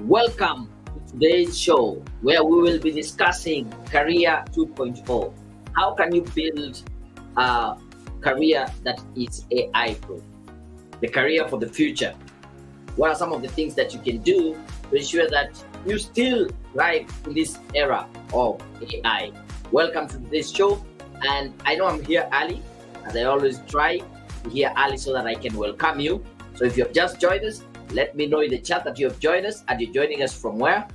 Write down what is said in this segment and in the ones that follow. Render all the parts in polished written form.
Welcome to today's show where we will be discussing Career 2.0. How can you build a career that is AI proof? The career for the future. What are some of the things that you can do to ensure that you still thrive in this era of AI? Welcome to today's show. And I know I'm here early, as I always try to here early so that I can welcome you. So if you have just joined us, let me know in the chat that you have joined us and you're joining us from where.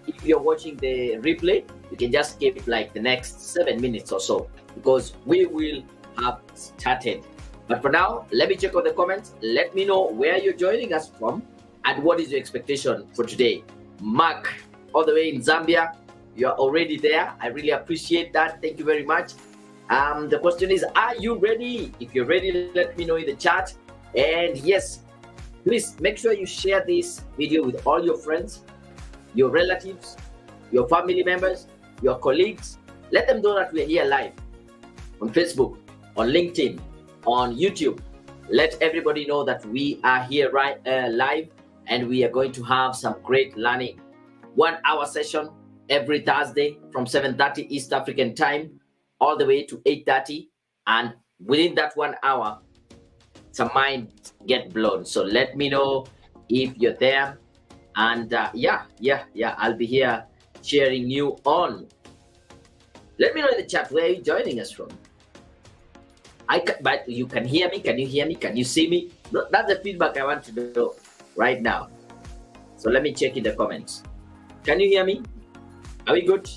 If you're watching the replay, you can just skip like the next 7 minutes or so because we will have started. But for now, let me check on the comments. Let me know where you're joining us from and what is your expectation for today. Mark, all the way in Zambia, you're already there. I really appreciate that. Thank you very much. The question is, are you ready? If you're ready, let me know in the chat. And yes, please make sure you share this video with all your friends, your relatives, your family members, your colleagues. Let them know that we're here live on Facebook, on LinkedIn, on YouTube. Let everybody know that we are here live and we are going to have some great learning. 1 hour session every Thursday from 7:30 East African time all the way to 8:30. And within that 1 hour, some minds get blown. So let me know if you're there. And I'll be here cheering you on. Let me know in the chat where you're joining us from. But you can hear me. Can you hear me? Can you see me? That's the feedback I want to know right now. So let me check in the comments. Can you hear me? Are we good?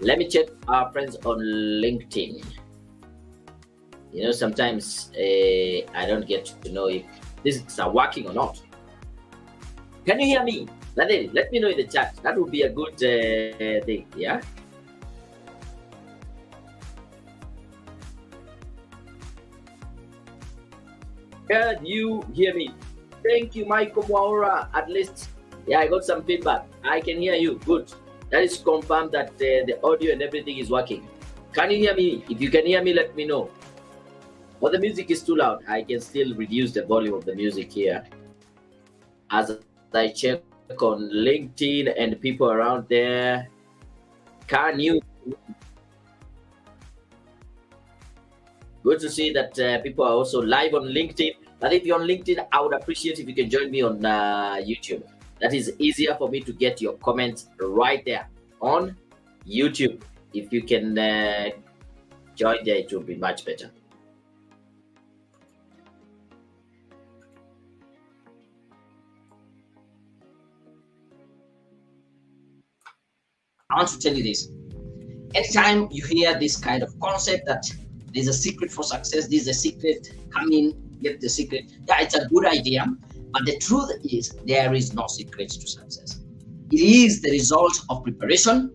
Let me check our friends on LinkedIn. You know, sometimes I don't get to know if this is working or not. Can you hear me? Let me know in the chat. That would be a good thing, yeah? Can you hear me? Thank you, Michael Mwaura. At least, yeah, I got some feedback. I can hear you. Good. That is confirmed that the audio and everything is working. Can you hear me? If you can hear me, let me know. Or the music is too loud. I can still reduce the volume of the music here. As I check on LinkedIn and people around there, can you? Good to see that people are also live on LinkedIn. But if you're on LinkedIn, I would appreciate if you can join me on YouTube. That is easier for me to get your comments right there on YouTube. If you can join there, it will be much better. I want to tell you this. Anytime you hear this kind of concept that there's a secret for success, there's a secret, come in, get the secret. Yeah, it's a good idea. But the truth is, there is no secret to success. It is the result of preparation,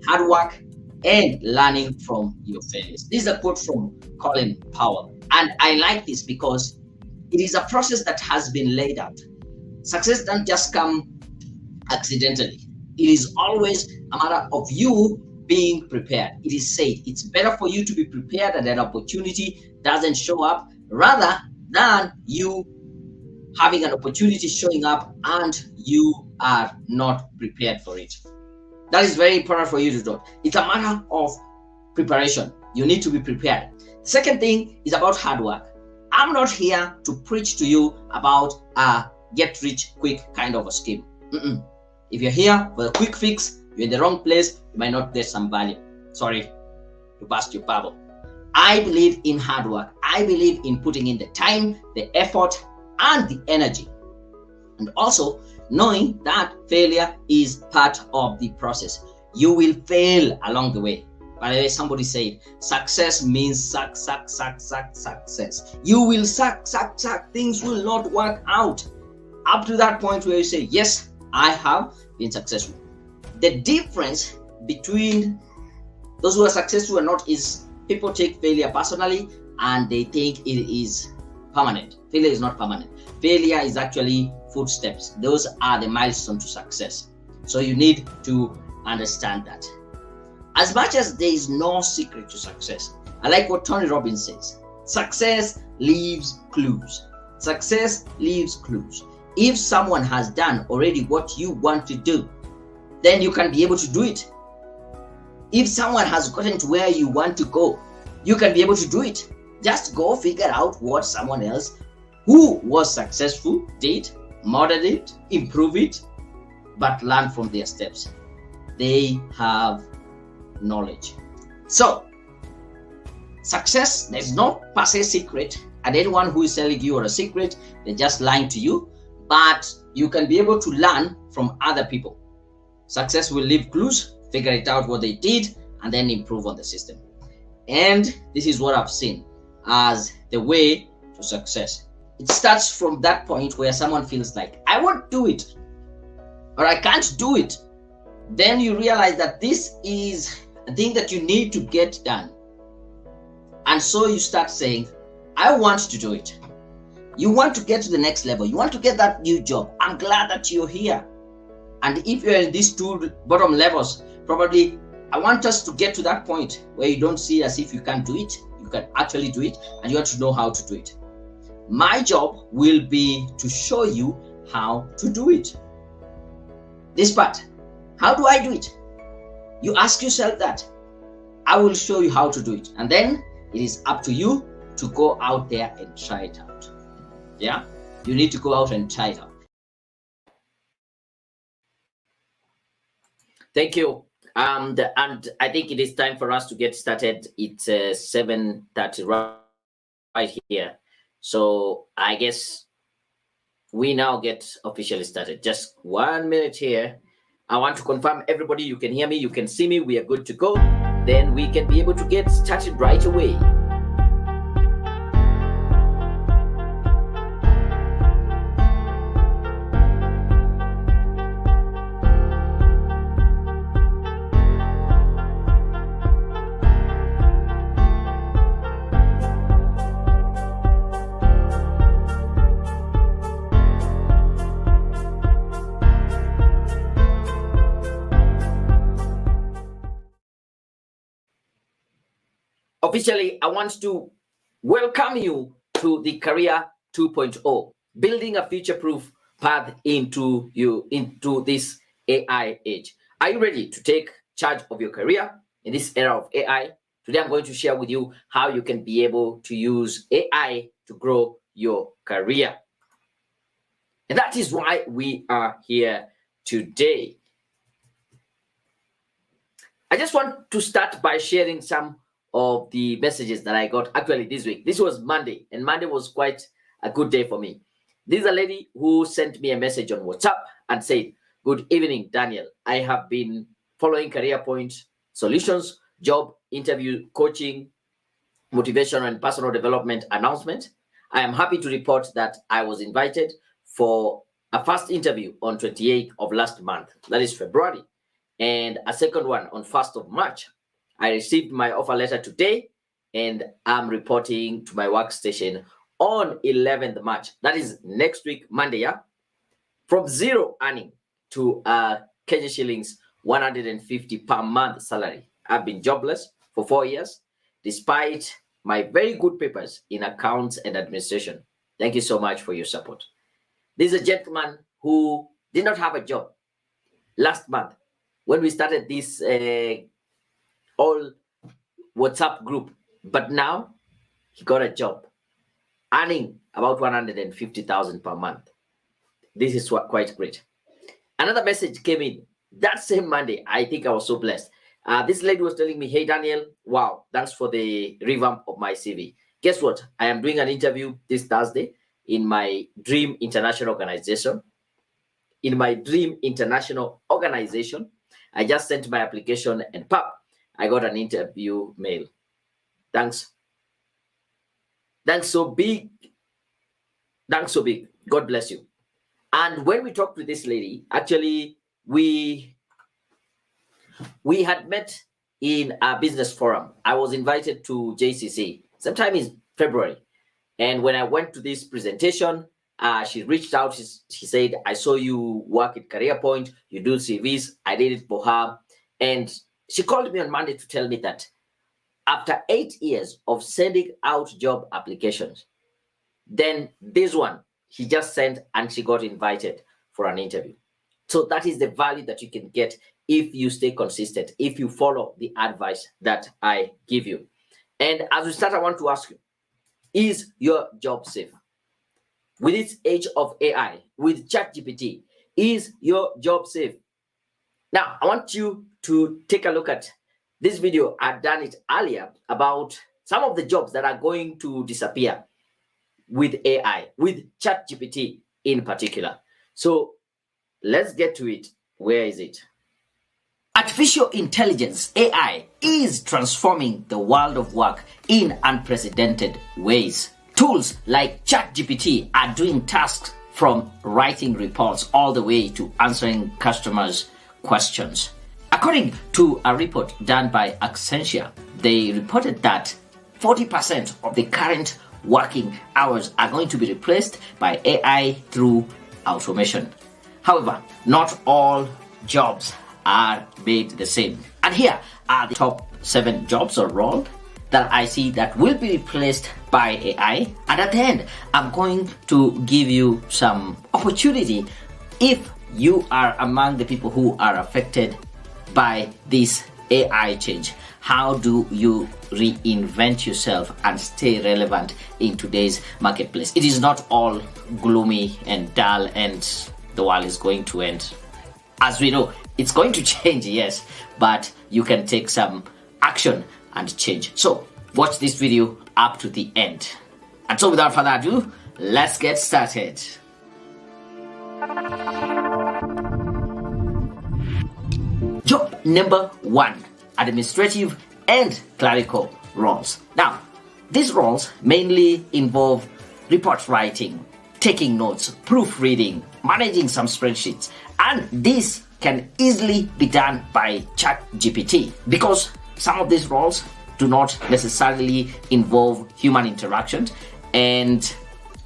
hard work, and learning from your failures. This is a quote from Colin Powell. And I like this because it is a process that has been laid out. Success doesn't just come accidentally. It is always a matter of you being prepared. It is said it's better for you to be prepared and an opportunity doesn't show up rather than you having an opportunity showing up and you are not prepared for it. That is very important for you to do. It's a matter of preparation. You need to be prepared. The second thing is about hard work. I'm not here to preach to you about a get rich quick kind of a scheme. If you're here for a quick fix, you're in the wrong place, you might not get some value. Sorry to burst your bubble. I believe in hard work. I believe in putting in the time, the effort, and the energy, and also knowing that failure is part of the process. You will fail along the way. By the way, somebody said success means success. You will suck. Things will not work out up to that point where you say, yes, I have been successful. The difference between those who are successful or not is people take failure personally and they think it is permanent. Failure is not permanent. Failure is actually footsteps. Those are the milestones to success. So you need to understand that. As much as there is no secret to success, I like what Tony Robbins says. Success leaves clues. Success leaves clues. If someone has done already what you want to do, then you can be able to do it. If someone has gotten to where you want to go, you can be able to do it. Just go figure out what someone else who was successful did, modeled it, improve it, but learn from their steps. They have knowledge. So, success, there's no per se secret, and anyone who is telling you a secret, they're just lying to you, but you can be able to learn from other people. Success will leave clues, figure it out what they did, and then improve on the system. And this is what I've seen as the way to success. It starts from that point where someone feels like, I won't do it, or I can't do it. Then you realize that this is a thing that you need to get done. And so you start saying, I want to do it. You want to get to the next level. You want to get that new job. I'm glad that you're here. And if you're in these two bottom levels, probably I want us to get to that point where you don't see as if you can't do it. You can actually do it, and you want to know how to do it. My job will be to show you how to do it. This part, how do I do it? You ask yourself that. I will show you how to do it. And then it is up to you to go out there and try it out. Yeah? You need to go out and try it out. Thank you. And I think it is time for us to get started. It's 7:30 right here. So I guess we now get officially started. Just 1 minute here. I want to confirm everybody, you can hear me, you can see me, we are good to go. Then we can be able to get started right away. Officially, I want to welcome you to the Career 2.0, building a future-proof path into this AI age. Are you ready to take charge of your career in this era of AI? Today, I'm going to share with you how you can be able to use AI to grow your career. And that is why we are here today. I just want to start by sharing some of the messages that I got actually this week. This was Monday, and Monday was quite a good day for me. This is a lady who sent me a message on WhatsApp and said, "Good evening, Daniel. I have been following Career Point Solutions, job interview, coaching, motivation, and personal development announcement. I am happy to report that I was invited for a first interview on 28th of last month, that is February, and a second one on 1st of March. I received my offer letter today, and I'm reporting to my workstation on 11th March. That is next week, Monday, yeah? From zero earning to Kenya shillings 150 per month salary. I've been jobless for 4 years, despite my very good papers in accounts and administration. Thank you so much for your support." This is a gentleman who did not have a job last month when we started this all WhatsApp group, but now he got a job earning about 150,000 per month. This is quite great. Another message came in that same Monday. I think I was so blessed. This lady was telling me, "Hey Daniel, wow, thanks for the revamp of my CV. Guess what? I am doing an interview this Thursday in my dream international organization. I just sent my application and pop, I got an interview mail. Thanks so big. God bless you." And when we talked with this lady, actually, we had met in a business forum. I was invited to JCC sometime in February. And when I went to this presentation, she reached out. She said, "I saw you work at Career Point. You do CVs." I did it for her. And she called me on Monday to tell me that After 8 years of sending out job applications, then this one, he just sent and she got invited for an interview. So that is the value that you can get if you stay consistent, if you follow the advice that I give you. And as we start, I want to ask you, is your job safe? With its age of AI, with ChatGPT, is your job safe? Now, I want you to take a look at this video. I've done it earlier about some of the jobs that are going to disappear with AI, with ChatGPT in particular. So let's get to it. Where is it? Artificial intelligence, AI, is transforming the world of work in unprecedented ways. Tools like ChatGPT are doing tasks from writing reports all the way to answering customers' questions. According to a report done by Accenture, they reported that 40% of the current working hours are going to be replaced by AI through automation. However, not all jobs are made the same. And here are the top 7 jobs or roles that I see that will be replaced by AI. And at the end, I'm going to give you some opportunity if you are among the people who are affected by this AI change. How do you reinvent yourself and stay relevant in today's marketplace? It is not all gloomy and dull and the world is going to end. As we know, it's going to change, yes, but you can take some action and change. So watch this video up to the end. And so without further ado, let's get started. Job number 1, administrative and clerical roles. Now, these roles mainly involve report writing, taking notes, proofreading, managing some spreadsheets, and this can easily be done by ChatGPT because some of these roles do not necessarily involve human interaction and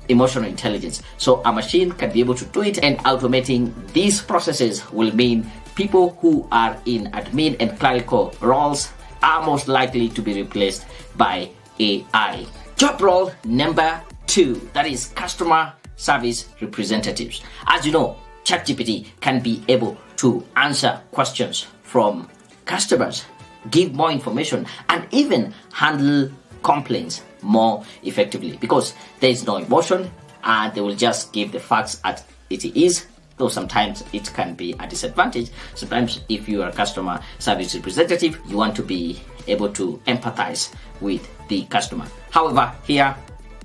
emotional intelligence. So a machine can be able to do it, and automating these processes will mean people who are in admin and clerical roles are most likely to be replaced by AI. Job role number 2, that is customer service representatives. As you know, ChatGPT can be able to answer questions from customers, give more information, and even handle complaints more effectively because there is no emotion and they will just give the facts as it is, though sometimes it can be a disadvantage. Sometimes if you are a customer service representative, you want to be able to empathize with the customer. However, here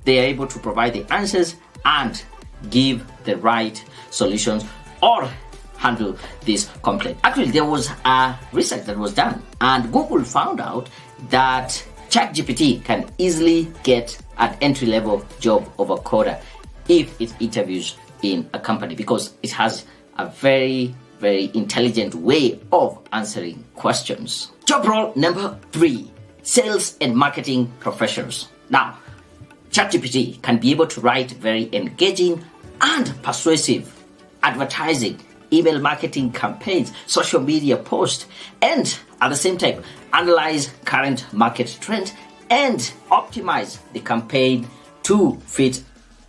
they are able to provide the answers and give the right solutions or handle this complaint. Actually, there was a research that was done and Google found out that ChatGPT can easily get an entry-level job of a coder if it interviews in a company because it has a very, very intelligent way of answering questions. Job role number 3, sales and marketing professionals. Now, ChatGPT can be able to write very engaging and persuasive advertising, email marketing campaigns, social media posts, and at the same time analyze current market trends and optimize the campaign to fit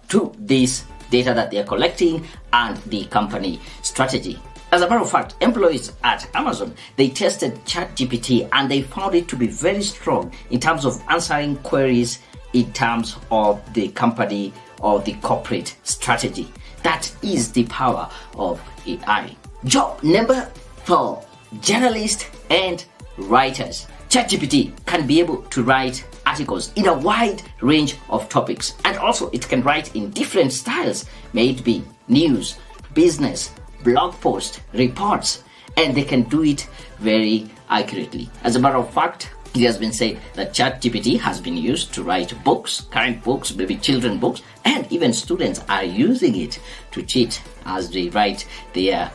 to this data that they are collecting and the company strategy. As a matter of fact, employees at Amazon, they tested ChatGPT and they found it to be very strong in terms of answering queries in terms of the company or the corporate strategy. That is the power of AI. Job number 4, journalists and writers. ChatGPT can be able to write articles in a wide range of topics, and also it can write in different styles, may it be news, business, blog posts, reports, and they can do it very accurately. As a matter of fact, it has been said that ChatGPT has been used to write books, current books, maybe children books, and even students are using it to cheat as they write their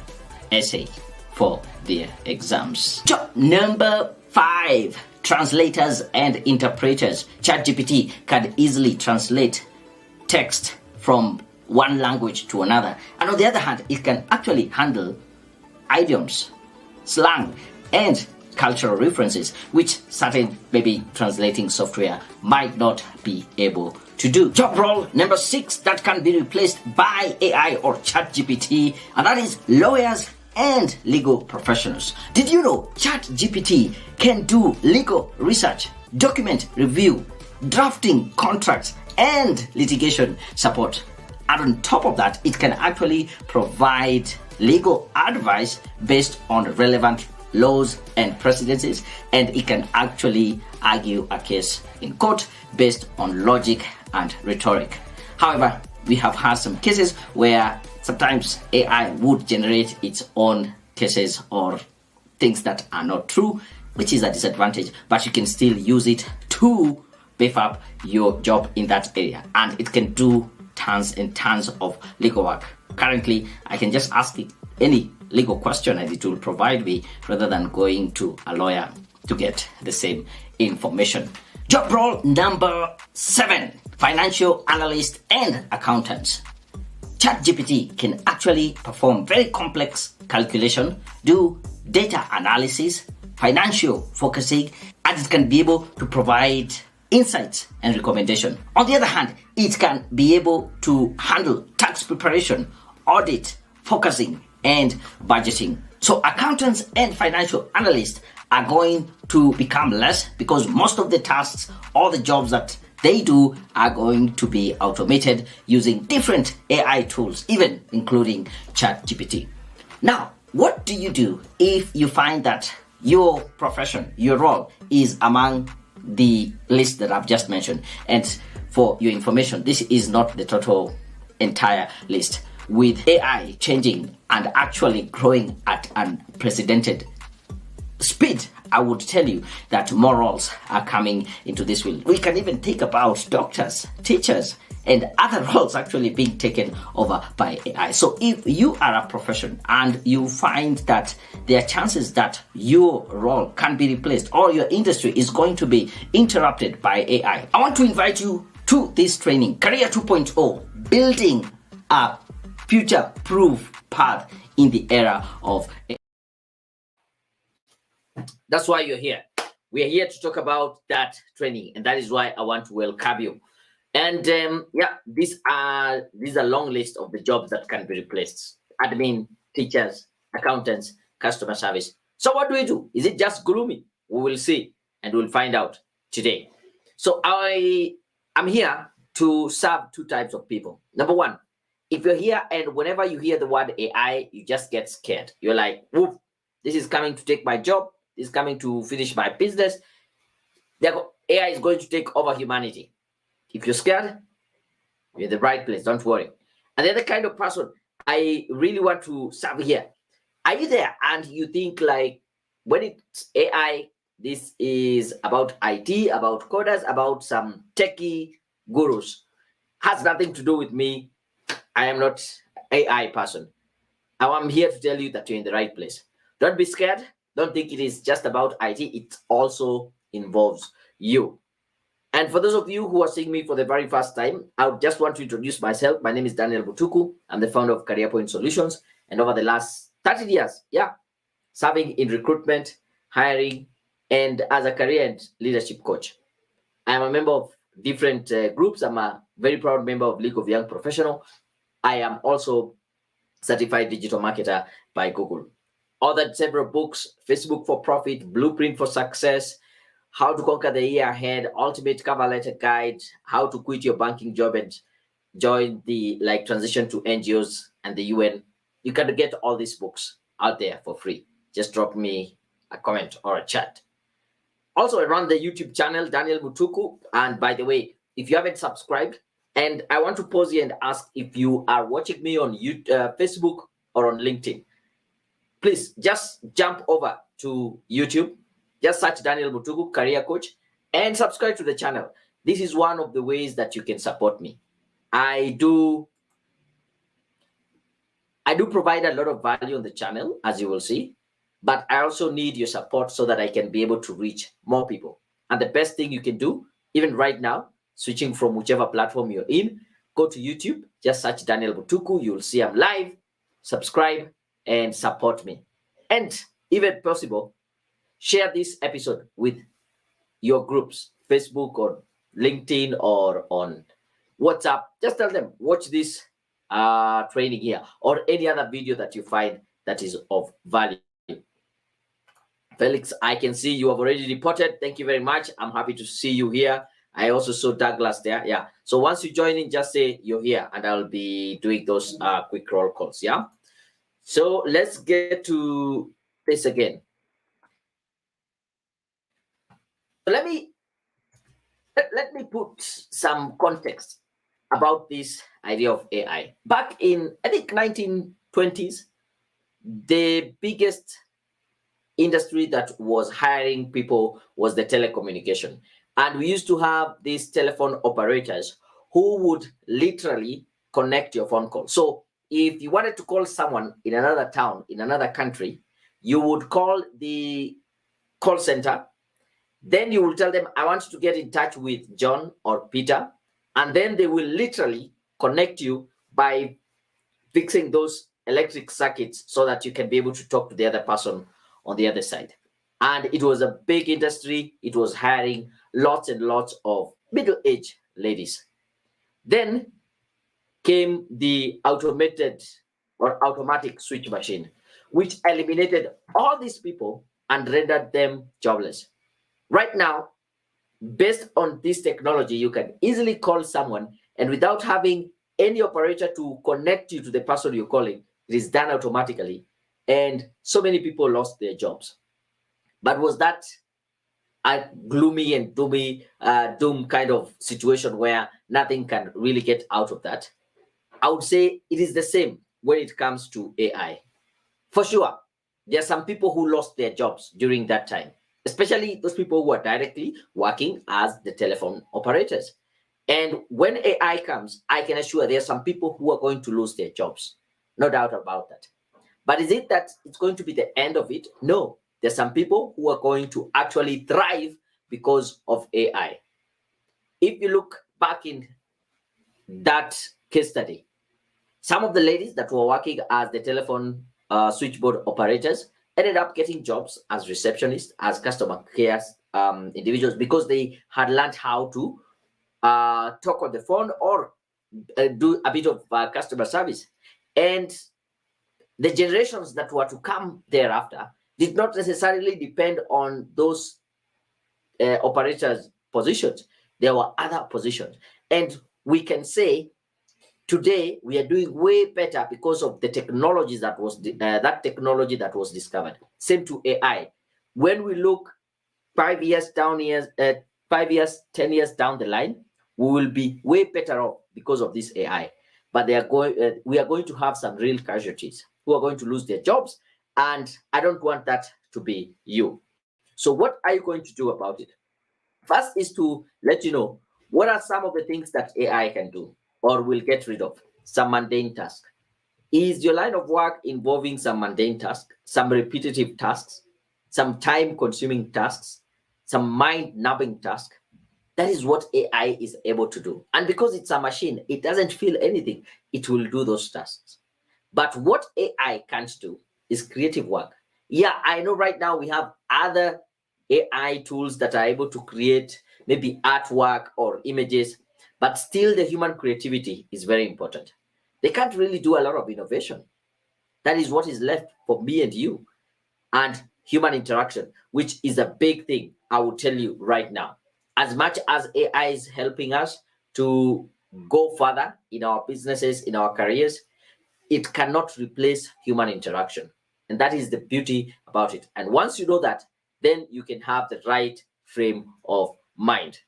essay for their exams. Job number 5, translators and interpreters. ChatGPT can easily translate text from one language to another, and on the other hand, it can actually handle idioms, slang, and cultural references, which certain maybe translating software might not be able to do. Job role number 6 that can be replaced by AI or ChatGPT, and that is lawyers and legal professionals. Did you know ChatGPT can do legal research, document review, drafting contracts, and litigation support? And on top of that, it can actually provide legal advice based on relevant laws and precedences, and it can actually argue a case in court based on logic and rhetoric. However, we have had some cases where sometimes AI would generate its own cases or things that are not true, which is a disadvantage, but you can still use it to beef up your job in that area, and it can do tons and tons of legal work. Currently, I can just ask it any legal question and it will provide me rather than going to a lawyer to get the same information. Job role number 7, financial analyst and accountants. ChatGPT can actually perform very complex calculation, do data analysis, financial focusing, and it can be able to provide insights and recommendation. On the other hand, it can be able to handle tax preparation, audit, focusing, and budgeting. So accountants and financial analysts are going to become less because most of the tasks or the jobs that they do are going to be automated using different AI tools, even including ChatGPT. Now, what do you do if you find that your profession, your role is among the list that I've just mentioned? And for your information, this is not the total entire list. With AI changing and actually growing at unprecedented speed, I would tell you that more roles are coming into this field. We can even think about doctors, teachers, and other roles actually being taken over by AI. So if you are a profession and you find that there are chances that your role can be replaced or your industry is going to be interrupted by AI, I want to invite you to this training, Career 2.0, building a future-proof path in the era of AI. That's why you're here. We are here to talk about that training, and that is why I want to welcome you. And these are a long list of the jobs that can be replaced: admin, teachers, accountants, customer service. So what do we do? Is it just gloomy? We will see, and we'll find out today. So I'm here to serve two types of people. Number one, if you're here and whenever you hear the word AI, you just get scared. You're like, woof, this is coming to take my job. This is coming to finish my business. AI is going to take over humanity. If you're scared, you're in the right place. Don't worry. And the other kind of person I really want to serve here. Are you there and you think like, when it's AI, this is about IT, about coders, about some techie gurus. Has nothing to do with me. I am not AI person. I'm here to tell you that you're in the right place. Don't be scared. Don't think it is just about IT. It also involves you. And for those of you who are seeing me for the very first time, I just want to introduce myself. My name is Daniel Butuku. I'm the founder of Career Point Solutions. And over the last 30 years, serving in recruitment, hiring, and as a career and leadership coach. I am a member of different groups. I'm a very proud member of League of Young Professional. I am also certified digital marketer by Google. Authored several books: Facebook for Profit, Blueprint for Success, How to Conquer the Year Ahead, Ultimate Cover Letter Guide, How to Quit Your Banking Job and Join the Transition to NGOs and the UN. You can get all these books out there for free. Just drop me a comment or a chat. Also, I run the YouTube channel, Daniel Mutuku. And by the way, if you haven't subscribed, and I want to pause here and ask if you are watching me on YouTube, Facebook or on LinkedIn, please just jump over to YouTube. Just search Daniel Mutuku, Career Coach, and subscribe to the channel. This is one of the ways that you can support me. I do provide a lot of value on the channel, as you will see, but I also need your support so that I can be able to reach more people. And the best thing you can do, even right now, switching from whichever platform you're in, go to YouTube, just search Daniel Mutuku. You'll see I'm live. Subscribe and support me. And even possible, Share this episode with your groups, Facebook or LinkedIn or on WhatsApp. Just tell them, watch this training here or any other video that you find that is of value. Felix, I can see you have already reported. Thank you very much. I'm happy to see you here. I also saw Douglas there. Yeah. So once you join in, just say you're here and I'll be doing those quick roll calls. Yeah. So let's get to this again. Let me put some context about this idea of AI. Back in, I think, 1920s, the biggest industry that was hiring people was the telecommunication. And we used to have these telephone operators who would literally connect your phone call. So if you wanted to call someone in another town, in another country, you would call the call center. Then you will tell them, I want to get in touch with John or Peter. And then they will literally connect you by fixing those electric circuits so that you can be able to talk to the other person on the other side. And it was a big industry. It was hiring lots and lots of middle-aged ladies. Then came the automated or automatic switch machine, which eliminated all these people and rendered them jobless. Right now, based on this technology, you can easily call someone, and without having any operator to connect you to the person you're calling, it is done automatically. And so many people lost their jobs. But was that a gloomy and doom kind of situation where nothing can really get out of that? I would say it is the same when it comes to AI. For sure, there are some people who lost their jobs during that time, especially those people who are directly working as the telephone operators. And when AI comes, I can assure there are some people who are going to lose their jobs. No doubt about that. But is it that it's going to be the end of it? No. There's some people who are going to actually thrive because of AI. If you look back in that case study, some of the ladies that were working as the telephone switchboard operators ended up getting jobs as receptionists, as customer care individuals, because they had learned how to talk on the phone or do a bit of customer service. And the generations that were to come thereafter did not necessarily depend on those operators' positions. There were other positions. And we can say today we are doing way better because of the technologies that was that technology that was discovered. Same to AI. When we look 5 years down years, 5 years, 10 years down the line, we will be way better off because of this AI. But they are going. We are going to have some real casualties who are going to lose their jobs, and I don't want that to be you. So what are you going to do about it? First is to let you know what are some of the things that AI can do or will get rid of. Some mundane tasks. Is your line of work involving some mundane tasks, some repetitive tasks, some time-consuming tasks, some mind-numbing tasks? That is what AI is able to do. And because it's a machine, it doesn't feel anything. It will do those tasks. But what AI can't do is creative work. Yeah, I know right now we have other AI tools that are able to create maybe artwork or images, but still the human creativity is very important. They can't really do a lot of innovation. That is what is left for me and you, and human interaction, which is a big thing, I will tell you right now. As much as AI is helping us to go further in our businesses, in our careers, it cannot replace human interaction. And that is the beauty about it. And once you know that, then you can have the right frame of mind.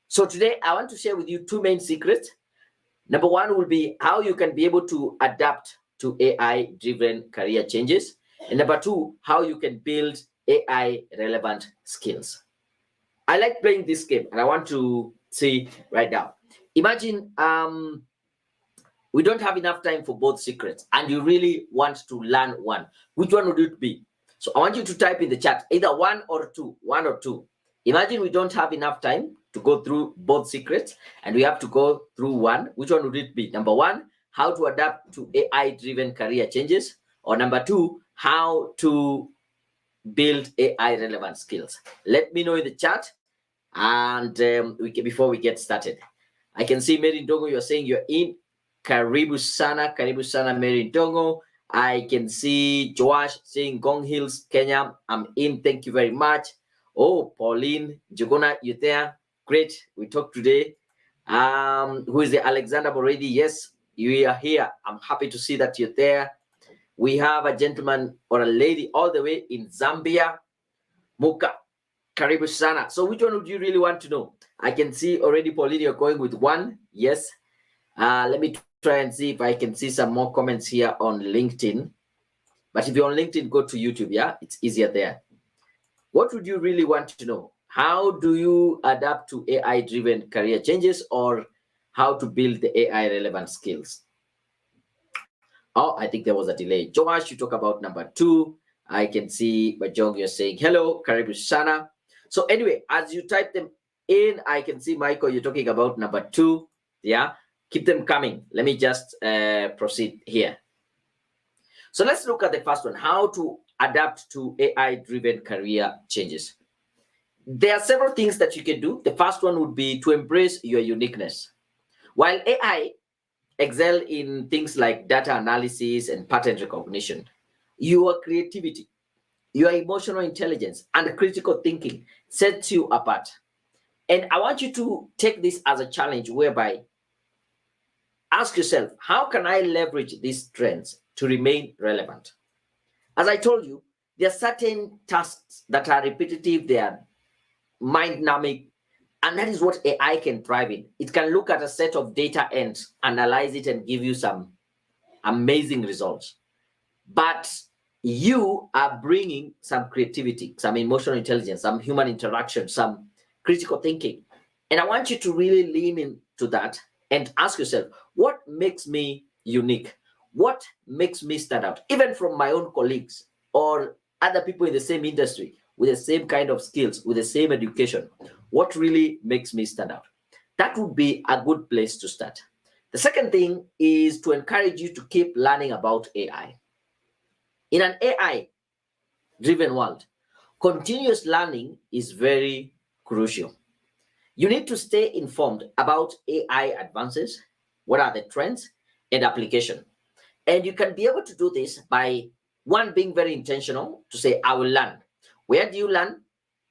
So today, I want to share with you two main secrets. Number one will be how you can be able to adapt to AI-driven career changes. And number two, how you can build AI-relevant skills. I like playing this game, and I want to see right now. Imagine we don't have enough time for both secrets, and you really want to learn one. Which one would it be? So I want you to type in the chat, either one or two, one or two. Imagine we don't have enough time to go through both secrets, and we have to go through one. Which one would it be? Number one, how to adapt to AI-driven career changes, or number two, how to build AI relevant skills? Let me know in the chat, and before we get started. I can see Mary Ndongo, you're saying you're in. Karibu sana Mary Ndongo. I can see Joash saying Gong Hills, Kenya. I'm in. Thank you very much. Oh, Pauline Jogona, you there? Great. We talked today. Who is the Alexander Boredi? Yes, you are here. I'm happy to see that you're there. We have a gentleman or a lady all the way in Zambia. Muka, Karibu sana. So which one would you really want to know? I can see already, Pauline, you're going with one. Yes. Let me try and see if I can see some more comments here on LinkedIn. But if you're on LinkedIn, go to YouTube. Yeah, it's easier there. What would you really want to know? How do you adapt to AI-driven career changes, or how to build the AI-relevant skills? Oh, I think there was a delay. Joash, you talk about number 2. I can see Bajong, you're saying hello, Karibu Sana. So anyway, as you type them in, I can see Michael, you're talking about number 2. Yeah, keep them coming. Let me just proceed here. So let's look at the first one, how to adapt to AI-driven career changes. There are several things that you can do. The first one would be to embrace your uniqueness. While AI excel in things like data analysis and pattern recognition, your creativity, your emotional intelligence, and critical thinking sets you apart. And I want you to take this as a challenge whereby ask yourself, how can I leverage these trends to remain relevant? As I told you, there are certain tasks that are repetitive, they are mind numbing, and that is what AI can thrive in. It can look at a set of data and analyze it and give you some amazing results. But you are bringing some creativity, some emotional intelligence, some human interaction, some critical thinking. And I want you to really lean into that and ask yourself, what makes me unique? What makes me stand out, even from my own colleagues or other people in the same industry with the same kind of skills, with the same education? What really makes me stand out? That would be a good place to start. The second thing is to encourage you to keep learning about AI. In an AI driven world, continuous learning is very crucial. You need to stay informed about AI advances, what are the trends and application. And you can be able to do this by one, being very intentional to say, I will learn. Where do you learn?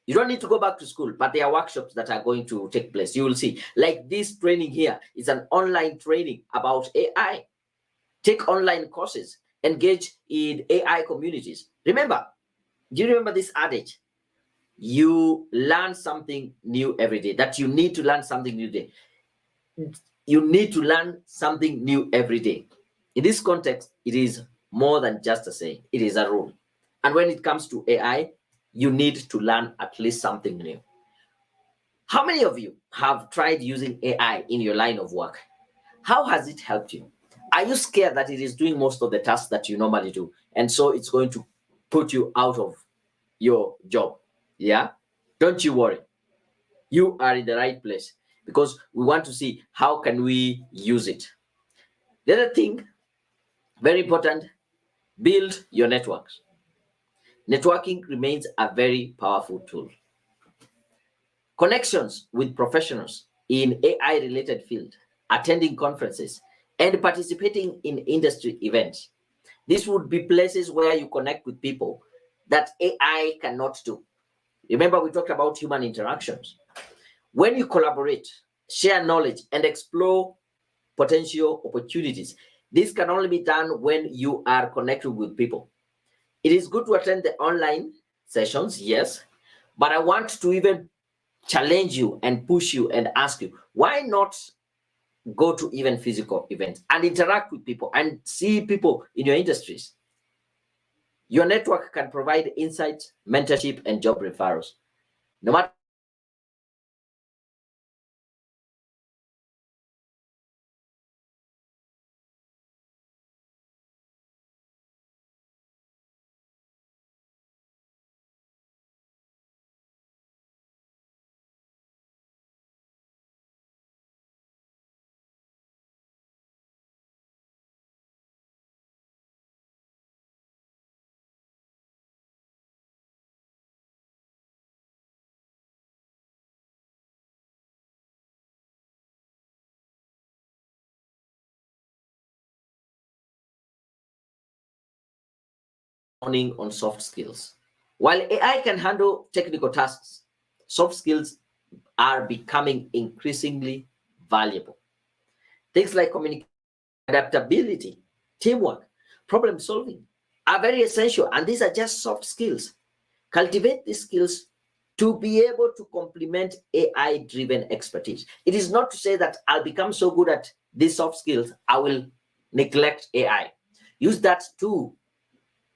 You don't need to go back to school, but there are workshops that are going to take place. You will see, like this training here is an online training about AI. Take online courses, engage in AI communities. Remember, do you remember this adage? You learn something new every day. That you need to learn something new day. You need to learn something new every day. In this context, it is more than just a saying, it is a rule. And when it comes to AI, you need to learn at least something new. How many of you have tried using AI in your line of work? How has it helped you? Are you scared that it is doing most of the tasks that you normally do? And so it's going to put you out of your job. Yeah? Don't you worry. You are in the right place because we want to see how can we use it. The other thing, very important, build your networks. Networking remains a very powerful tool. Connections with professionals in AI related field, attending conferences, and participating in industry events. These would be places where you connect with people that AI cannot do. Remember, we talked about human interactions. When you collaborate, share knowledge, and explore potential opportunities, this can only be done when you are connecting with people. It is good to attend the online sessions, yes, but I want to even challenge you and push you and ask you, why not go to even physical events and interact with people and see people in your industries? Your network can provide insights, mentorship, and job referrals. No matter honing on soft skills. While AI can handle technical tasks, soft skills are becoming increasingly valuable. Things like communication, adaptability, teamwork, problem solving are very essential, and these are just soft skills. Cultivate these skills to be able to complement AI driven expertise. It is not to say that I'll become so good at these soft skills, I will neglect AI. Use that to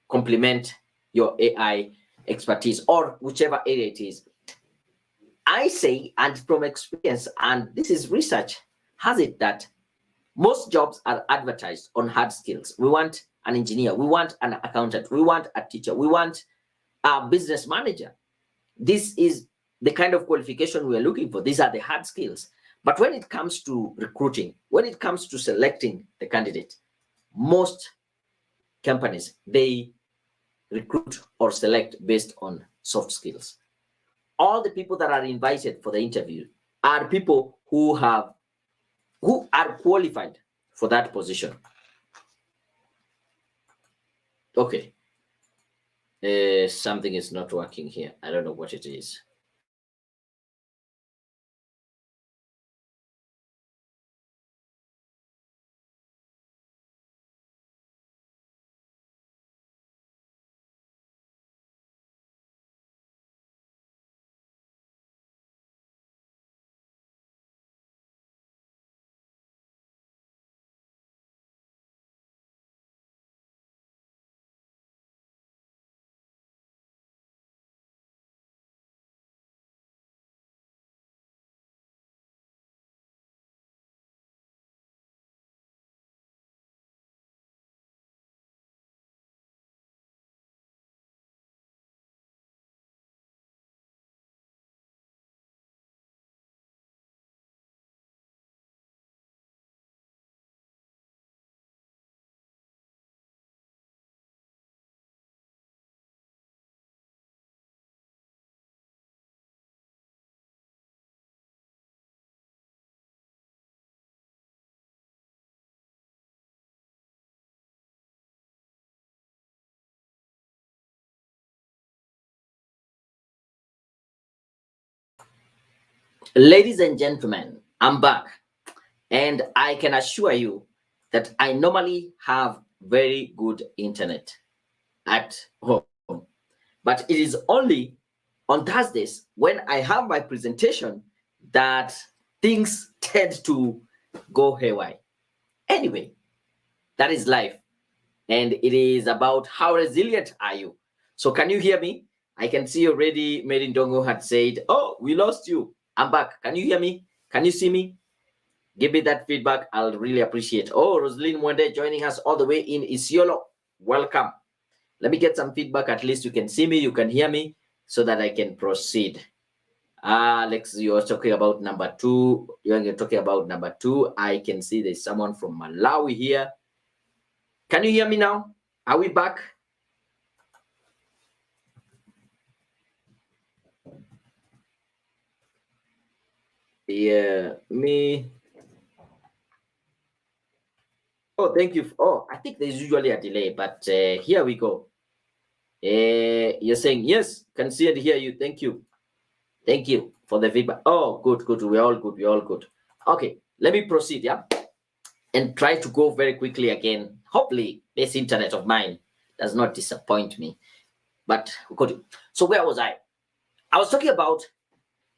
complement your AI expertise or whichever area it is. I say, and from experience, and this is research, has it that most jobs are advertised on hard skills. We want an engineer, we want an accountant, we want a teacher, we want a business manager. This is the kind of qualification we are looking for. These are the hard skills. But when it comes to recruiting, when it comes to selecting the candidate, most companies, they recruit or select based on soft skills. All the people that are invited for the interview are people who are qualified for that position. Okay. Something is not working here. I don't know what it is. Ladies and gentlemen, I'm back, and I can assure you that I normally have very good internet at home, but it is only on Thursdays when I have my presentation that things tend to go haywire. Anyway, that is life, and it is about how resilient are you. So, can you hear me? I can see already. Mary Ndongo had said, "Oh, we lost you. I'm back. Can you hear me? Can you see me? Give me that feedback. I'll really appreciate." Oh, Rosalind Mwende joining us all the way in Isiolo. Welcome. Let me get some feedback. At least you can see me, you can hear me, so that I can proceed. Alex, you're talking about number two. You're talking about number two. I can see there's someone from Malawi here. Can you hear me now? Are we back? Yeah, me. Oh, thank you. Oh, I think there's usually a delay, but here we go. You're saying yes, can see and hear you. Thank you. Thank you for the feedback. Oh, good, good. We're all good. We're all good. Okay, let me proceed. Yeah, and try to go very quickly again. Hopefully, this internet of mine does not disappoint me. But we got it. So where was I? I was talking about,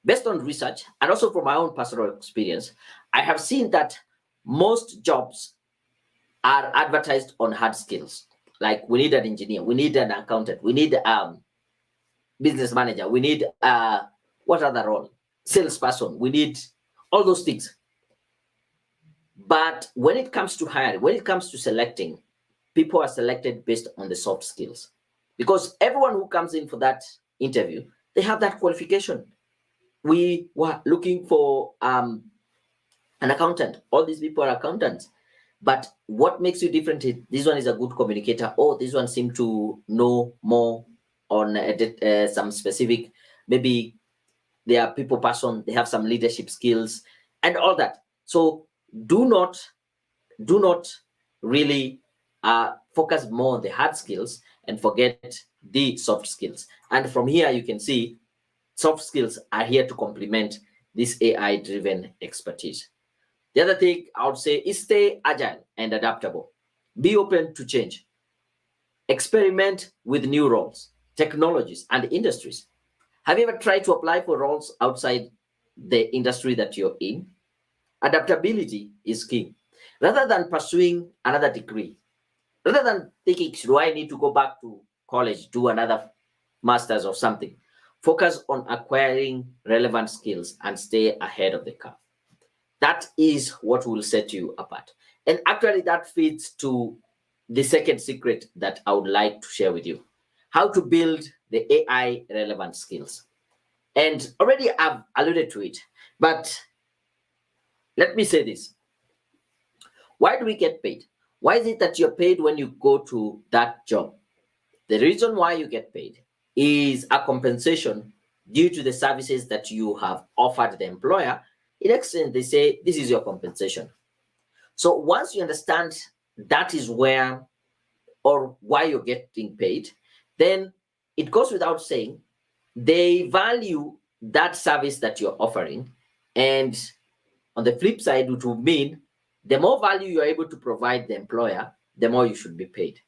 based on research and also from my own personal experience, I have seen that most jobs are advertised on hard skills. Like we need an engineer, we need an accountant, we need business manager, we need what other role? Salesperson, we need all those things. But when it comes to hiring, when it comes to selecting, people are selected based on the soft skills. Because everyone who comes in for that interview, they have that qualification. We were looking for an accountant. All these people are accountants. But what makes you different is this one is a good communicator. Oh, this one seems to know more on some specific, maybe they are people person, they have some leadership skills and all that. So do not really focus more on the hard skills, and forget the soft skills. And from here, you can see soft skills are here to complement this AI driven expertise. The other thing I would say is stay agile and adaptable. Be open to change. Experiment with new roles, technologies, and industries. Have you ever tried to apply for roles outside the industry that you're in? Adaptability is key. Rather than pursuing another degree, rather than thinking, do I need to go back to college, do another master's or something? Focus on acquiring relevant skills and stay ahead of the curve. That is what will set you apart. And actually, that feeds to the second secret that I would like to share with you: how to build the AI relevant skills. And already I've alluded to it, but let me say this. Why do we get paid? Why is it that you're paid when you go to that job? The reason why you get paid is a compensation due to the services that you have offered the employer. In exchange, they say this is your compensation. So once you understand that is where or why you're getting paid, then it goes without saying they value that service that you're offering. And on the flip side, it will mean the more value you're able to provide the employer, the more you should be paid.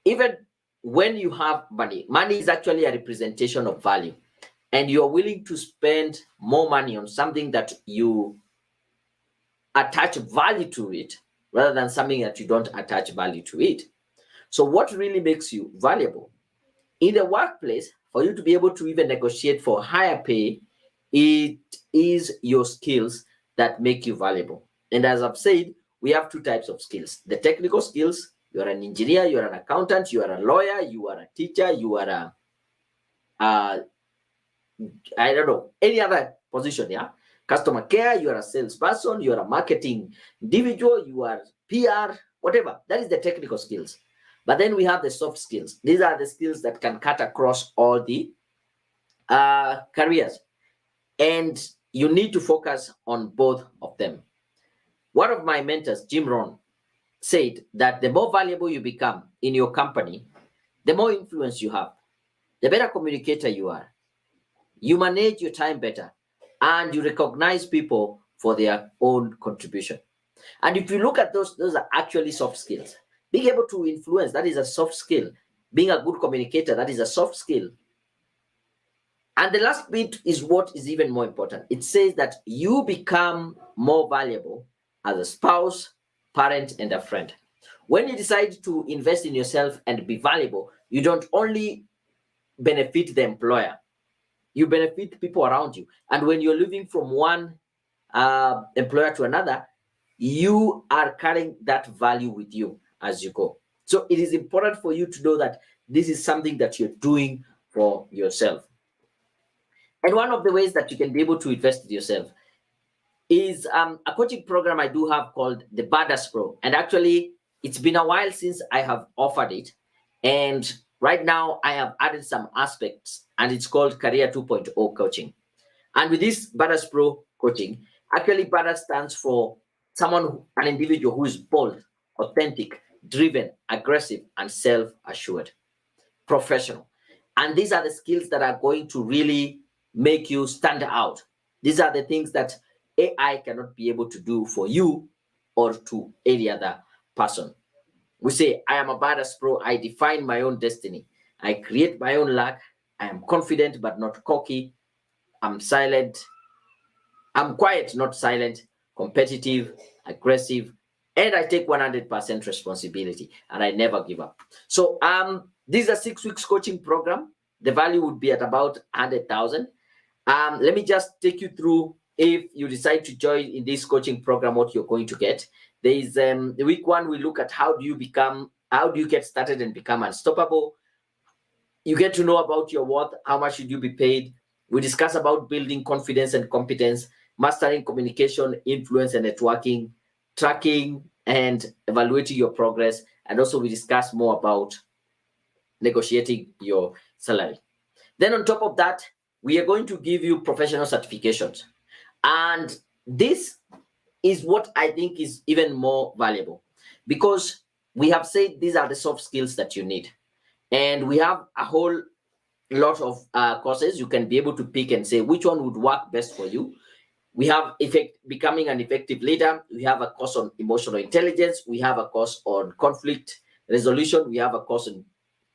Even when you have money, money is actually a representation of value. And you're willing to spend more money on something that you attach value to it rather than something that you don't attach value to it. So, what really makes you valuable? In the workplace, for you to be able to even negotiate for higher pay, it is your skills that make you valuable. And as I've said, we have two types of skills: the technical skills. You are an engineer, you are an accountant, you are a lawyer, you are a teacher, you are a I don't know, any other position, yeah? Customer care, you are a salesperson, you are a marketing individual, you are PR, whatever. That is the technical skills. But then we have the soft skills. These are the skills that can cut across all the careers. And you need to focus on both of them. One of my mentors, Jim Rohn, said that the more valuable you become in your company, the more influence you have, the better communicator you are. You manage your time better, and you recognize people for their own contribution. And if you look at those are actually soft skills. Being able to influence, that is a soft skill. Being a good communicator, that is a soft skill. And the last bit is what is even more important. It says that you become more valuable as a spouse, parent, and a friend. When you decide to invest in yourself and be valuable, you don't only benefit the employer, you benefit people around you. And when you're living from one employer to another, you are carrying that value with you as you go. So it is important for you to know that this is something that you're doing for yourself. And one of the ways that you can be able to invest in yourself is a coaching program I do have called the Badass Pro. And actually, it's been a while since I have offered it. And right now, I have added some aspects, and it's called Career 2.0 coaching. And with this Badass Pro coaching, actually, Badass stands for an individual who is bold, authentic, driven, aggressive, and self assured, professional. And these are the skills that are going to really make you stand out. These are the things that AI cannot be able to do for you or to any other person. We say, I am a Badass Pro. I define my own destiny. I create my own luck. I am confident but not cocky. I'm silent. I'm quiet, not silent, competitive, aggressive, and I take 100% responsibility, and I never give up. So this is a 6 weeks coaching program. The value would be at about 100,000. Let me just take you through. If you decide to join in this coaching program, what you're going to get. There is the week one, we look at how do you get started and become unstoppable. You get to know about your worth, how much should you be paid. We discuss about building confidence and competence, mastering communication, influence and networking, tracking and evaluating your progress. And also we discuss more about negotiating your salary. Then on top of that, we are going to give you professional certifications. And this is what I think is even more valuable, because we have said these are the soft skills that you need. And we have a whole lot of courses you can be able to pick and say which one would work best for you. We have becoming an effective leader. We have a course on emotional intelligence. We have a course on conflict resolution. We have a course on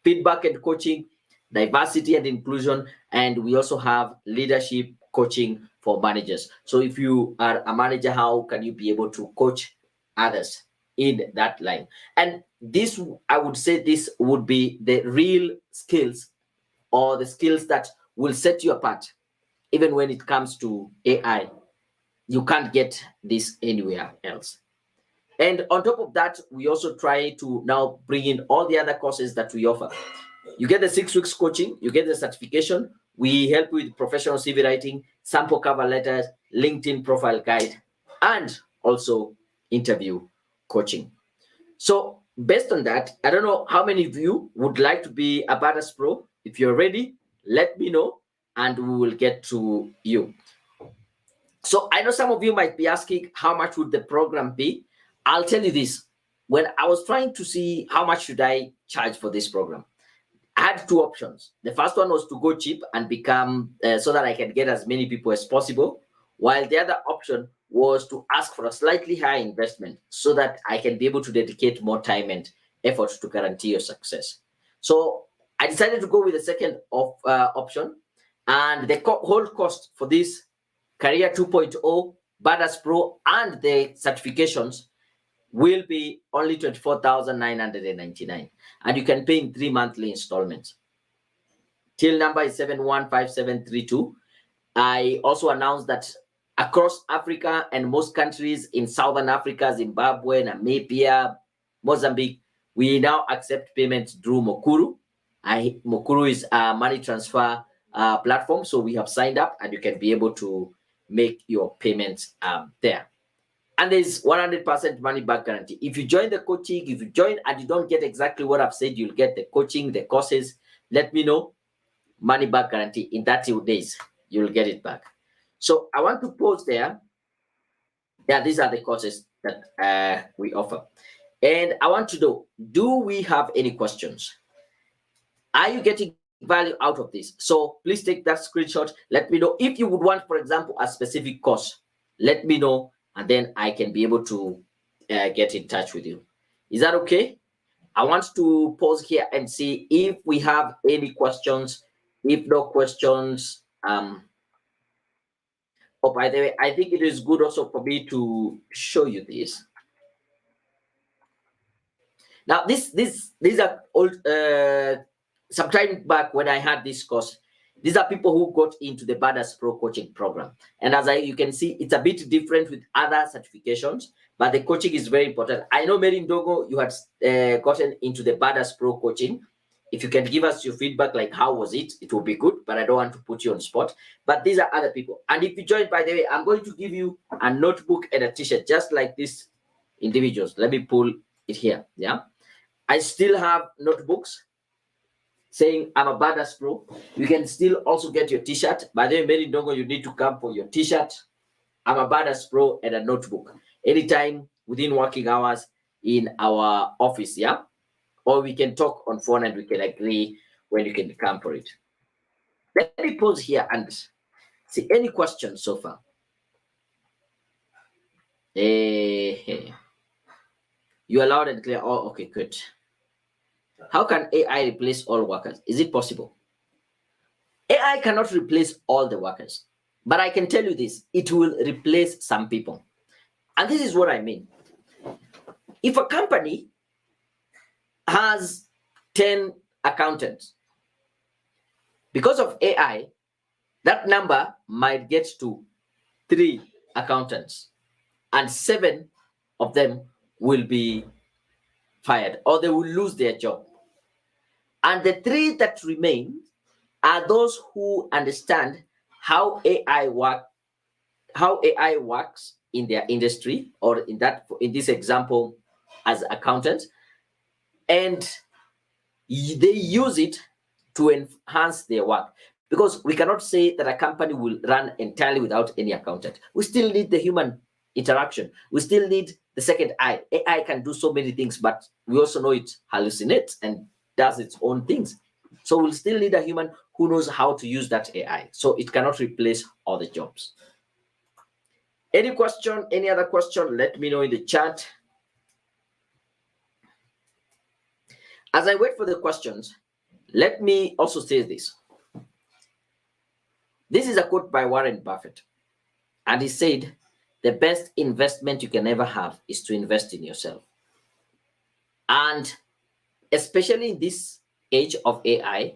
feedback and coaching, diversity and inclusion, and we also have leadership coaching for managers. So if you are a manager, how can you be able to coach others in that line? And this, I would say, this would be the real skills, or the skills that will set you apart. Even when it comes to AI, you can't get this anywhere else. And on top of that, we also try to now bring in all the other courses that we offer. You get the 6 weeks coaching, you get the certification. We help with professional CV writing, sample cover letters, LinkedIn profile guide, and also interview coaching. So based on that, I don't know how many of you would like to be a Badass Pro. If you're ready, let me know and we will get to you. So I know some of you might be asking, how much would the program be? I'll tell you this. When I was trying to see how much should I charge for this program, I had 2 options. The first one was to go cheap and become so that I can get as many people as possible, while the other option was to ask for a slightly higher investment so that I can be able to dedicate more time and effort to guarantee your success. So I decided to go with the second option, and the whole cost for this Career 2.0, Badass Pro, and the certifications will be only 24,999, and you can pay in 3 monthly installments. Till number is 715732. I also announced that across Africa and most countries in Southern Africa, Zimbabwe, Namibia, Mozambique, we now accept payments through Mukuru. Mukuru is a money transfer platform, so we have signed up, and you can be able to make your payments there. And there's 100% money back guarantee. If you join the coaching, if you join and you don't get exactly what I've said, you'll get the coaching, the courses, let me know. Money back guarantee in 30 days, you'll get it back. So I want to pause there. Yeah, these are the courses that we offer. And I want to know, do we have any questions? Are you getting value out of this? So please take that screenshot. Let me know if you would want, for example, a specific course. Let me know, and then I can be able to get in touch with you. Is that okay? I want to pause here and see if we have any questions. If no questions, oh, by the way, I think it is good also for me to show you this. Now, these are old. Sometime back when I had this course, these are people who got into the Badass Pro coaching program. And as you can see, it's a bit different with other certifications, but the coaching is very important. I know, Mary Ndogo, you had gotten into the Badass Pro coaching. If you can give us your feedback, like how was it, it will be good, but I don't want to put you on spot. But these are other people. And if you join, by the way, I'm going to give you a notebook and a t-shirt, just like these individuals. Let me pull it here. Yeah. I still have notebooks saying I'm a Badass Pro. You can still also get your t-shirt. By the way, Mary Ndongo, you need to come for your t-shirt. I'm a Badass Pro and a notebook. Anytime within working hours in our office, yeah? Or we can talk on phone and we can agree when you can come for it. Let me pause here and see any questions so far. You are loud and clear. Oh, okay, good. How can AI replace all workers? Is it possible? AI cannot replace all the workers, but I can tell you this, it will replace some people. And this is what I mean. If a company has 10 accountants, because of AI, that number might get to 3 accountants, and 7 of them will be fired or they will lose their job. And the 3 that remain are those who understand how AI works in their industry, or in this example as accountants, and they use it to enhance their work. Because we cannot say that a company will run entirely without any accountant. We still need the human interaction. We still need the second eye. AI can do so many things, but we also know it hallucinates and does its own things. So we'll still need a human who knows how to use that AI. So it cannot replace all the jobs. Any question, any other question, let me know in the chat. As I wait for the questions, let me also say this. This is a quote by Warren Buffett. And he said, the best investment you can ever have is to invest in yourself. And especially in this age of AI,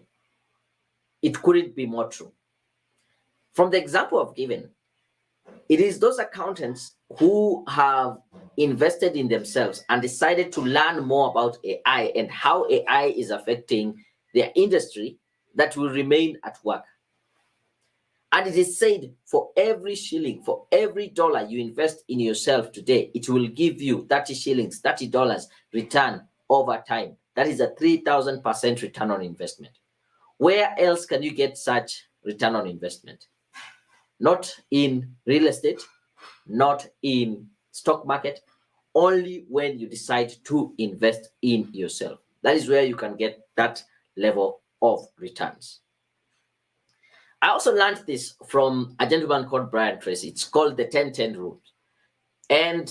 it couldn't be more true. From the example I've given, it is those accountants who have invested in themselves and decided to learn more about AI and how AI is affecting their industry that will remain at work. And it is said for every shilling, for every dollar you invest in yourself today, it will give you 30 shillings, $30 return over time. That is a 3,000% return on investment. Where else can you get such return on investment? Not in real estate, not in stock market, only when you decide to invest in yourself. That is where you can get that level of returns. I also learned this from a gentleman called Brian Tracy. It's called the 10-10 rule. And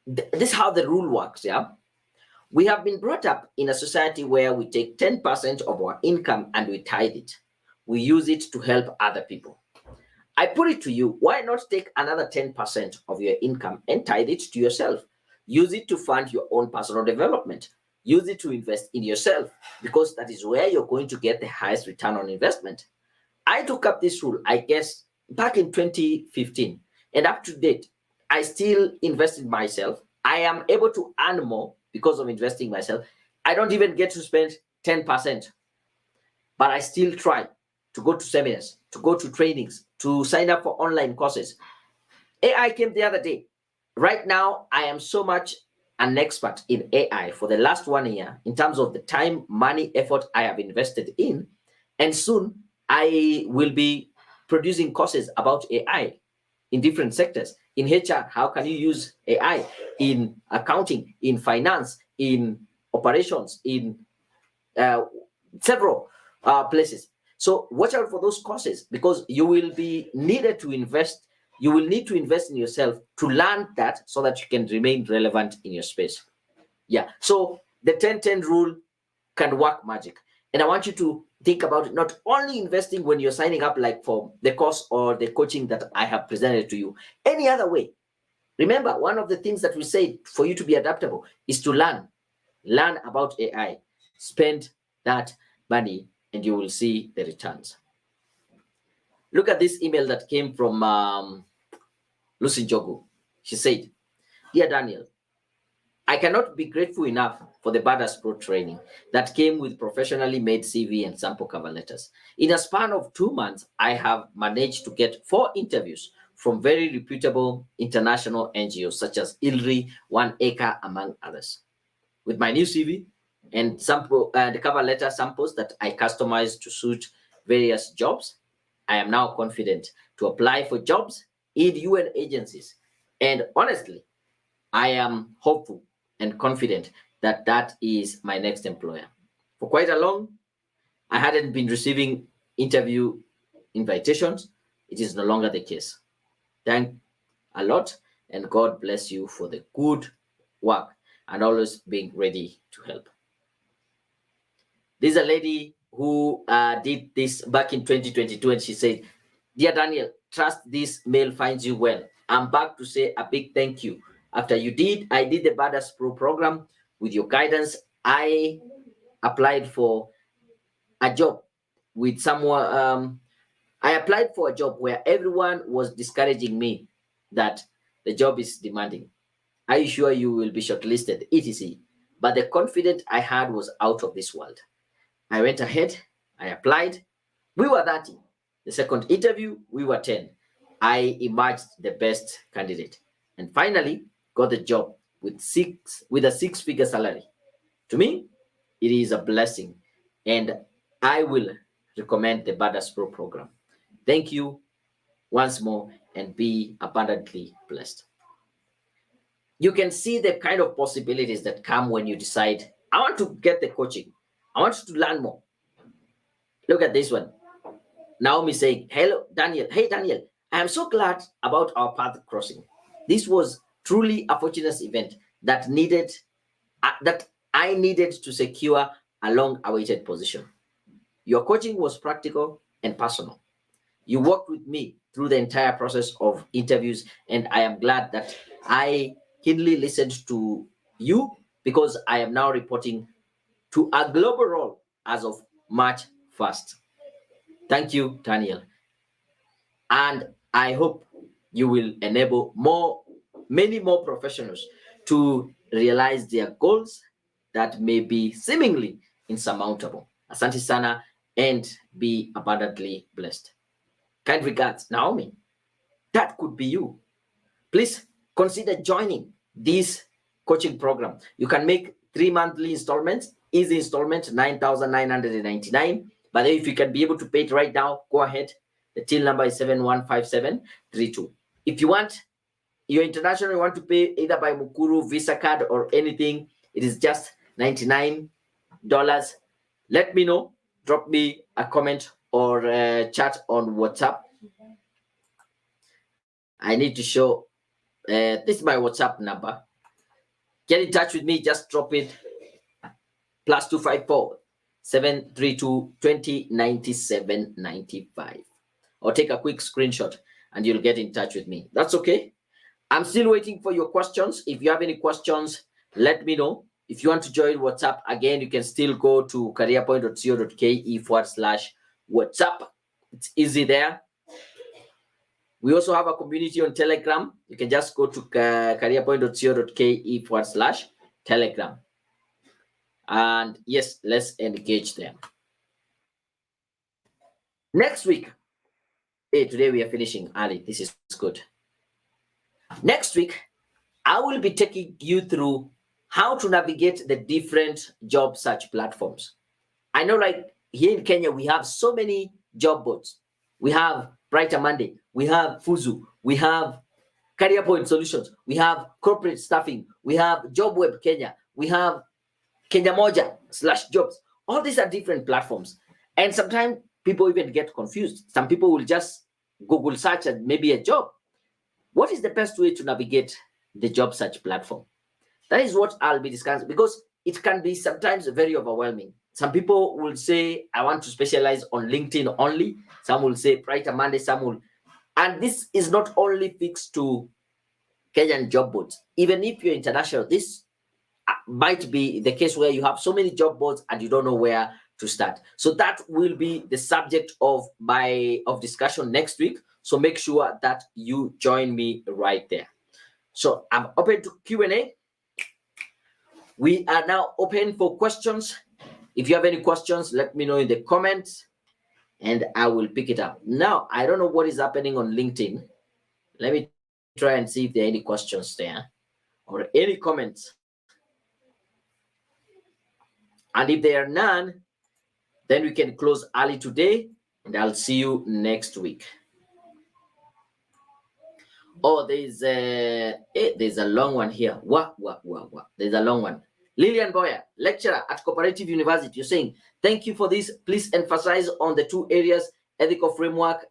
this is how the rule works, yeah? We have been brought up in a society where we take 10% of our income and we tithe it. We use it to help other people. I put it to you, why not take another 10% of your income and tithe it to yourself? Use it to fund your own personal development. Use it to invest in yourself, because that is where you're going to get the highest return on investment. I took up this rule, I guess, back in 2015. And up to date, I still invest in myself. I am able to earn more because of investing in myself. I don't even get to spend 10%, but I still try to go to seminars, to go to trainings, to sign up for online courses. AI came the other day. Right now, I am so much an expert in AI for the last 1 year in terms of the time, money, effort I have invested in. And soon I will be producing courses about AI in different sectors. In HR, how can you use AI? In accounting, in finance, in operations, in several places. So watch out for those courses, because you will be needed to invest. You will need to invest in yourself to learn that so that you can remain relevant in your space. Yeah. So the 10-10 rule can work magic. And I want you to think about it, not only investing when you're signing up, like for the course or the coaching that I have presented to you, any other way. Remember, one of the things that we say for you to be adaptable is to learn about AI, spend that money, and you will see the returns. Look at this email that came from Lucy Jogu. She said, Dear Daniel, I cannot be grateful enough for the Badass Pro training that came with professionally made CV and sample cover letters. In a span of 2 months, I have managed to get 4 interviews from very reputable international NGOs such as ILRI, One Acre, among others. With my new CV and sample the cover letter samples that I customized to suit various jobs, I am now confident to apply for jobs in UN agencies. And honestly, I am hopeful and confident that that is my next employer. For quite a long, I hadn't been receiving interview invitations. It is no longer the case. Thank a lot, and God bless you for the good work and always being ready to help. There's a lady who did this back in 2022, and she said, Dear Daniel, trust this mail finds you well. I'm back to say a big thank you. After I did the Badass Pro program. With your guidance, I applied for a job with someone. I applied for a job where everyone was discouraging me that the job is demanding. Are you sure you will be shortlisted? etc. But the confidence I had was out of this world. I went ahead, I applied. We were 30. The second interview, we were 10. I emerged the best candidate and finally got the job with a 6-figure salary. To me, it is a blessing, and I will recommend the Badass Pro program. Thank you once more, and be abundantly blessed. You can see the kind of possibilities that come when you decide, I want to get the coaching, I want to learn more. Look at this one. Naomi saying, hello, Daniel. Hey, Daniel, I am so glad about our path crossing. This was truly a fortunate event that I needed to secure a long-awaited position. Your coaching was practical and personal. You worked with me through the entire process of interviews, and I am glad that I keenly listened to you because I am now reporting to a global role as of March 1st. Thank you, Daniel. And I hope you will enable many more professionals to realize their goals that may be seemingly insurmountable. Asante sana and be abundantly blessed. Kind regards, Naomi. That could be you. Please consider joining this coaching program. You can make 3 monthly installments, easy installment, 9,999. But if you can be able to pay it right now, go ahead. The till number is 715732. If you're international, you want to pay either by Mukuru, Visa card, or anything, it is just $99. Let me know. Drop me a comment or chat on WhatsApp. I need to show this is my WhatsApp number. Get in touch with me. Just drop it +254 732 209795, or take a quick screenshot and you'll get in touch with me. That's okay. I'm still waiting for your questions. If you have any questions, let me know. If you want to join WhatsApp, again, you can still go to careerpoint.co.ke/WhatsApp. It's easy there. We also have a community on Telegram. You can just go to careerpoint.co.ke/Telegram. And yes, let's engage them. Next week, hey, today we are finishing early. This is good. Next week, I will be taking you through how to navigate the different job search platforms. I know, like here in Kenya, we have so many job boards. We have Brighter Monday, we have Fuzu, we have Career Point Solutions, we have Corporate Staffing, we have JobWeb Kenya, we have Kenya Moja/jobs. All these are different platforms. And sometimes people even get confused. Some people will just Google search and maybe a job. What is the best way to navigate the job search platform? That is what I'll be discussing, because it can be sometimes very overwhelming. Some people will say, I want to specialize on LinkedIn only. Some will say Brighter Monday, some will. And this is not only fixed to Kenyan job boards. Even if you're international, this might be the case where you have so many job boards and you don't know where to start. So that will be the subject of discussion next week. So make sure that you join me right there. So I'm open to Q&A. We are now open for questions. If you have any questions, let me know in the comments and I will pick it up. Now, I don't know what is happening on LinkedIn. Let me try and see if there are any questions there or any comments. And if there are none, then we can close early today and I'll see you next week. Oh, there's a long one here. Wow. There's a long one. Lillian Boyer, lecturer at Cooperative University, you're saying, thank you for this. Please emphasize on the two areas, ethical framework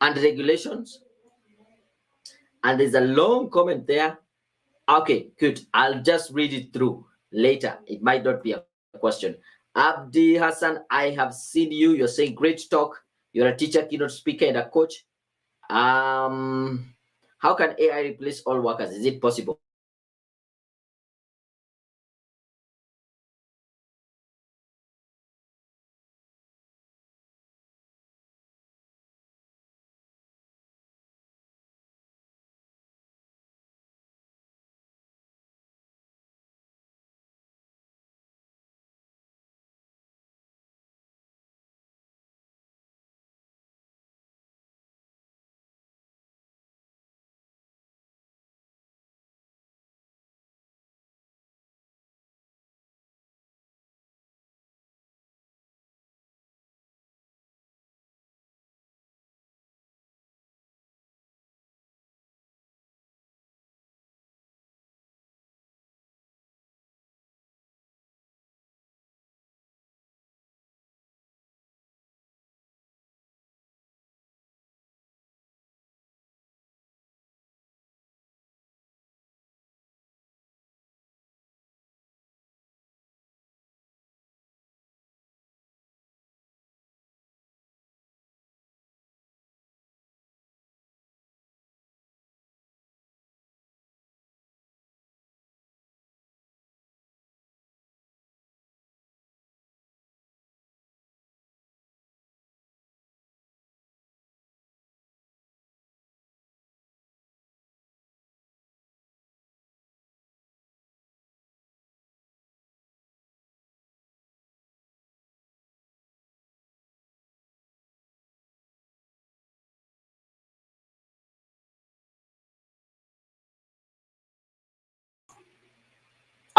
and regulations. And there's a long comment there. Okay, good. I'll just read it through later. It might not be a question. Abdi Hassan, I have seen you. You're saying great talk. You're a teacher, keynote speaker, and a coach. How can AI replace all workers? Is it possible?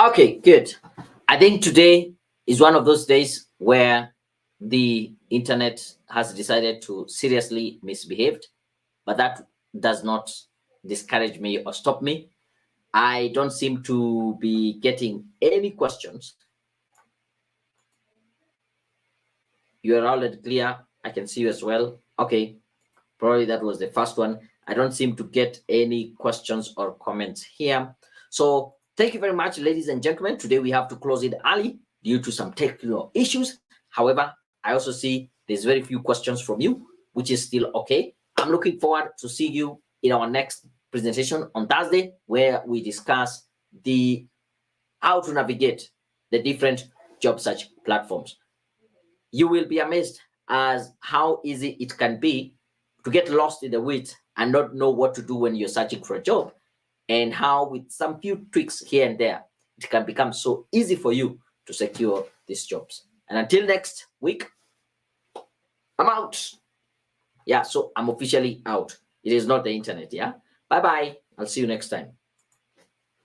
Okay, good. I think today is one of those days where the internet has decided to seriously misbehave, but that does not discourage me or stop me. I don't seem to be getting any questions. You are already clear. I can see you as well. Okay, probably that was the first one. I don't seem to get any questions or comments here. So thank you very much, ladies and gentlemen. Today we have to close it early due to some technical issues. However, I also see there's very few questions from you, which is still okay. I'm looking forward to see you in our next presentation on Thursday, where we discuss the how to navigate the different job search platforms. You will be amazed as how easy it can be to get lost in the weeds and not know what to do when you're searching for a job, and how with some few tweaks here and there it can become so easy for you to secure these jobs. And until next week, I'm out. Yeah, so I'm officially out. It is not the internet. Yeah, bye bye. I'll see you next time.